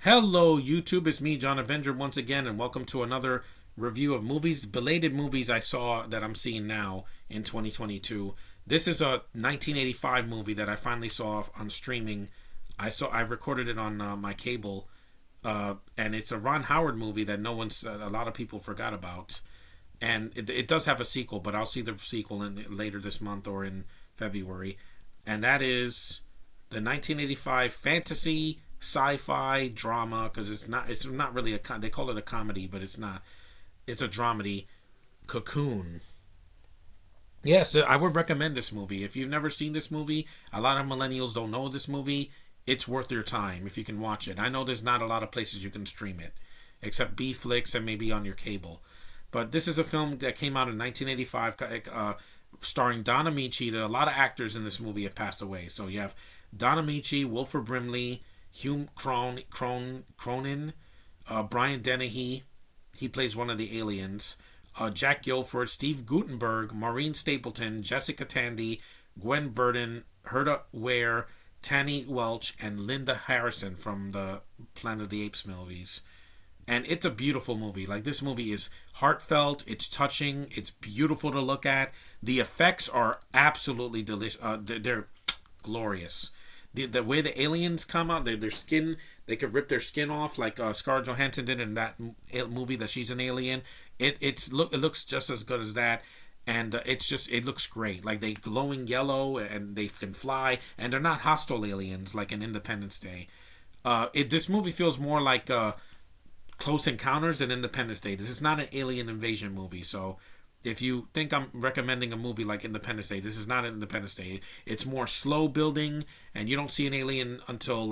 Hello, YouTube. It's me, John Avenger, once again, and welcome to another review of movies, belated movies I saw that I'm seeing now in 2022. This is a 1985 movie that I finally saw on streaming. I recorded it on my cable, and it's a Ron Howard movie that a lot of people forgot about, and it does have a sequel, but I'll see the sequel later this month or in February, and that is the 1985 fantasy sci-fi drama, because it's not really they call it a comedy, but it's not. It's a dramedy. Cocoon. Yes, I would recommend this movie. If you've never seen this movie, a lot of millennials don't know this movie. It's worth your time if you can watch it. I know there's not a lot of places you can stream it, except B Flix and maybe on your cable. But this is a film that came out in 1985, starring Don Amici. A lot of actors in this movie have passed away. So you have Don Amici, Wilford Brimley, Hugh Cronin, Brian Dennehy. He plays one of the aliens. Jack Guilford, Steve Guttenberg, Maureen Stapleton, Jessica Tandy, Gwen Verdon, Herta Ware, Tanny Welch, and Linda Harrison from the Planet of the Apes movies. And it's a beautiful movie. Like, this movie is heartfelt, it's touching, it's beautiful to look at. The effects are absolutely delicious. They're glorious. The way the aliens come out, their skin, they could rip their skin off like Scarlett Johansson did in that movie that she's an alien. It looks just as good as that, and it looks great. Like, they glowing yellow and they can fly, and they're not hostile aliens like in Independence Day. This movie feels more like Close Encounters than Independence Day. This is not an alien invasion movie, so if you think I'm recommending a movie like Independence Day, this is not Independence Day. It's more slow building, and you don't see an alien until,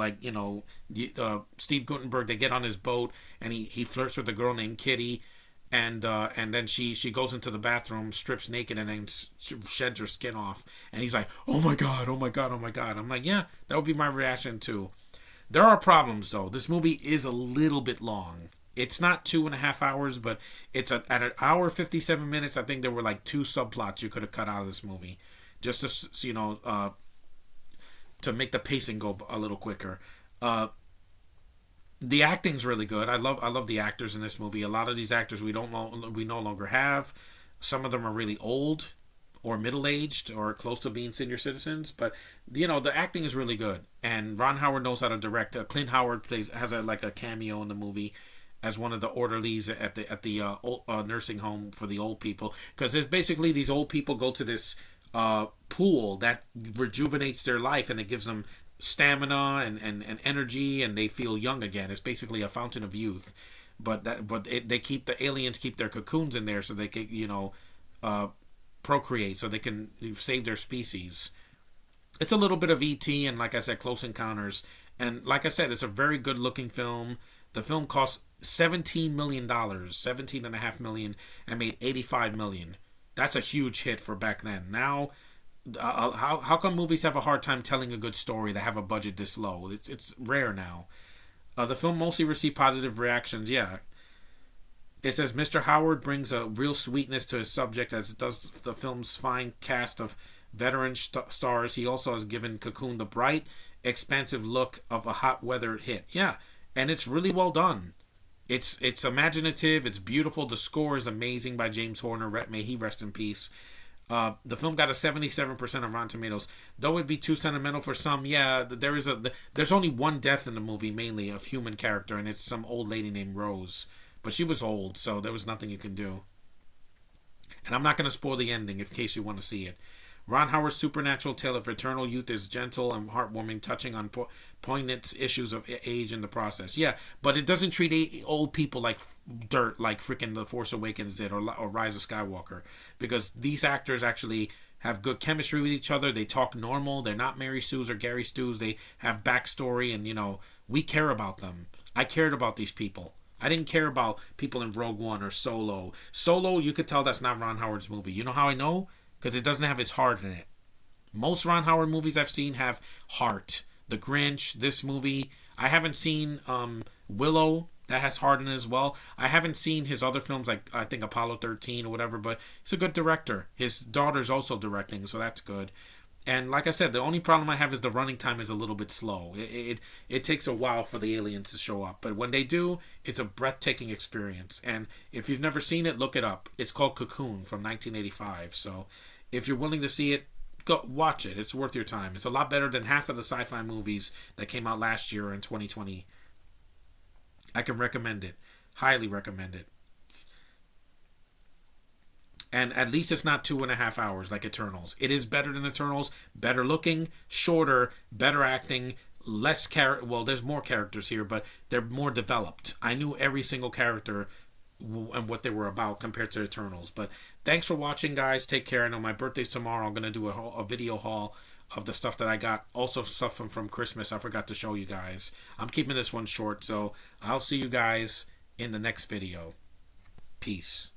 Steve Guttenberg, they get on his boat, and he flirts with a girl named Kitty, and then she goes into the bathroom, strips naked, and then sheds her skin off. And he's like, oh my God, oh my God, oh my God. I'm like, yeah, that would be my reaction too. There are problems, though. This movie is a little bit long. It's not 2.5 hours, but it's at an hour 57 minutes. I think there were like 2 subplots you could have cut out of this movie, just to make the pacing go a little quicker. The acting's really good. I love the actors in this movie. A lot of these actors we no longer have. Some of them are really old, or middle aged, or close to being senior citizens. But the acting is really good, and Ron Howard knows how to direct. Clint Howard has a cameo in the movie as one of the orderlies at the nursing home for the old people, because there's basically these old people go to this pool that rejuvenates their life, and it gives them stamina and energy, and they feel young again. It's basically a fountain of youth, the aliens keep their cocoons in there so they can procreate, so they can save their species. It's a little bit of E.T. and, like I said, Close Encounters, and like I said, it's a very good looking film. The film cost $17 million, $17.5 million, and made $85 million. That's a huge hit for back then. Now, how come movies have a hard time telling a good story that have a budget this low? It's rare now. The film mostly received positive reactions. Yeah, it says Mr. Howard brings a real sweetness to his subject, as does the film's fine cast of veteran stars. He also has given Cocoon the bright, expansive look of a hot weather hit. Yeah. And it's really well done. It's imaginative. It's beautiful. The score is amazing by James Horner. May he rest in peace. The film got a 77% on Rotten Tomatoes. Though it'd be too sentimental for some, yeah, there's only one death in the movie, mainly of human character, and it's some old lady named Rose. But she was old, so there was nothing you can do. And I'm not going to spoil the ending in case you want to see it. Ron Howard's supernatural tale of eternal youth is gentle and heartwarming, touching on poignant issues of age in the process. Yeah, but it doesn't treat old people like dirt, like freaking The Force Awakens did, or Rise of Skywalker, because these actors actually have good chemistry with each other. They talk normal. They're not Mary Sue's or Gary Stu's. They have backstory, and we care about them. I cared about these people. I didn't care about people in Rogue One or Solo. Solo, you could tell that's not Ron Howard's movie. You know how I know? Because it doesn't have his heart in it. Most Ron Howard movies I've seen have heart. The Grinch, this movie. I haven't seen Willow. That has heart in it as well. I haven't seen his other films, like I think Apollo 13 or whatever, but he's a good director. His daughter's also directing, so that's good. And like I said, the only problem I have is the running time is a little bit slow. It takes a while for the aliens to show up, but when they do, it's a breathtaking experience. And if you've never seen it, look it up. It's called Cocoon from 1985. So if you're willing to see it, go watch it. It's worth your time. It's a lot better than half of the sci-fi movies that came out last year in 2020. I can recommend it. Highly recommend it. And at least it's not 2.5 hours like Eternals. It is better than Eternals, better looking, shorter, better acting, less well, there's more characters here, but they're more developed. I knew every single character and what they were about compared to Eternals. But thanks for watching, guys. Take care. I know my birthday's tomorrow. I'm gonna do a video haul of the stuff that I got. Also stuff from Christmas I forgot to show you guys. I'm keeping this one short, so I'll see you guys in the next video. Peace.